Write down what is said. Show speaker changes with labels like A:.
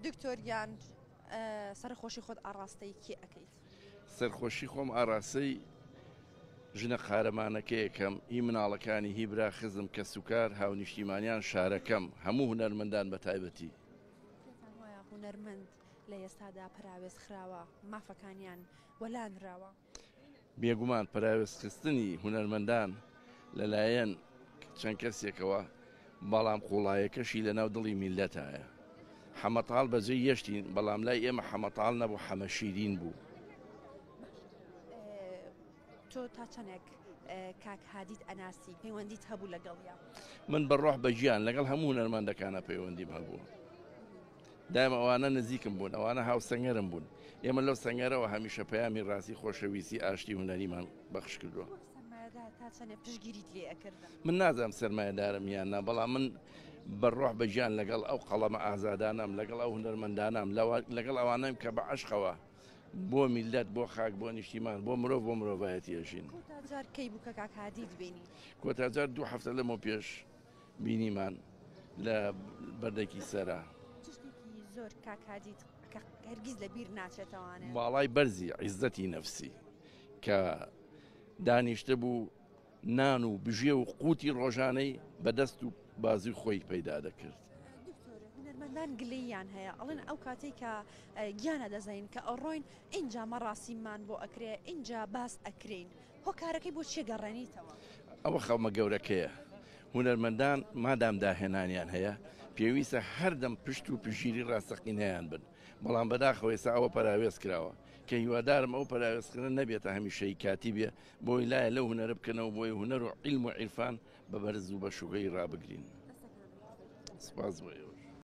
A: دکتۆریان سەرخۆشی خۆت ئاڕاستەی کێ ئەەکەیت؟
B: سەرخۆشی خۆم ئاڕاستەی ژنە قارەمانەکە یەکەم هی مناڵەکانی هی برا خزم کە سوکار هاونیشتیمانیان شارەکەم هەموو هونەرمەندان بە تایبەتی.
A: پێتان وایە هونەرمەند لە ئێستادا پراوێز خراوە مافەکانیان وەلانراوە؟
B: بێگومان پراوێزخستنی هونەرمەندان لەلایەن چەند کەسێکەوە بەڵام قوڵایەکەشی لە ناو دڵی میلەتایە. حەمەتاڵ بەجێ یەشتین بەڵام لای ئێمە حەمەتاڵ نەبوو حەمەشیرین بوو.
A: تۆ تا چەندێک کاک هادیت ئەناسی پەیوەندیت هەبوو لەگەڵیا؟
B: من بەڕۆح بەژیان لەگەڵ هەموو هونەرمەندەکانە پەیوەندیم هەبوو. دایمە ئەوانە نزیکم بوون، ئەوانە هاوسەنگەرم بوون. ئێمە لەو سەنگەرەوە هەمیشە پەیامی ڕاستی خۆشەویستی ئاشتی هونەریمان بەخش کردووە. من نازانم سەرمایەدارم یاننا، بەڵام من بەڕۆح بەژیان لەگەڵ ئەو قەڵەمە ئازادانم لەگەڵ ئەو هونەرمەندانم لەگەڵ ئەوانەم کە بە عەشقەوە بۆ میلەت بۆ خاک بۆ نیشتیمان بۆ مرۆڤ بۆ مرۆڤایەتی ئەژین.
A: کۆتاجار کەی بوو کە کاک هادیت بینی؟
B: کۆتاجار 2 هەفتە لەمەوە پێش بینیمان لە بەردەکی سەرا.
A: تشتێکی زۆر کاک هادیت کە هەرگیز لەبیر ناچێتەوانێ؟
B: باڵای بەرزی عیزەتی نەفسی کە دانیشتە بوو نان و بژێ و قوتی ڕۆژانەی بەدەست و بازی خۆی پەیدا دەکرد.
A: هونەرمەندان گلەییان هەیە ئەڵێن ئەو کاتێک کە گیانە دەزین کە ئەڕۆین اینجا مەڕاستیمان بۆ ئەکرێ اینجا باس ئەکرین هۆکارەکەی بۆ چێ گەڕێنیتەوە؟
B: ئەوە خەڵمە گەورەکەیە. هونەرمەندان مادام داهێنانیان هەیە پێویستە هەردەم پشت و پژیری ڕاستەقینەیان بن، بەڵام بەداخەوە ئێستا ئەوە پەراوێز کراوە کە هیوادارم ئەو پەراوێزکردن نەبێتە هەمیشەی کاتی بێ بۆی لایە لەو هونەرە بکەنەوە بۆی هونەر و عیلم و عیرفان بە بەرز و بە شوگەی ڕابگرین. سپاس بۆ ئێوە.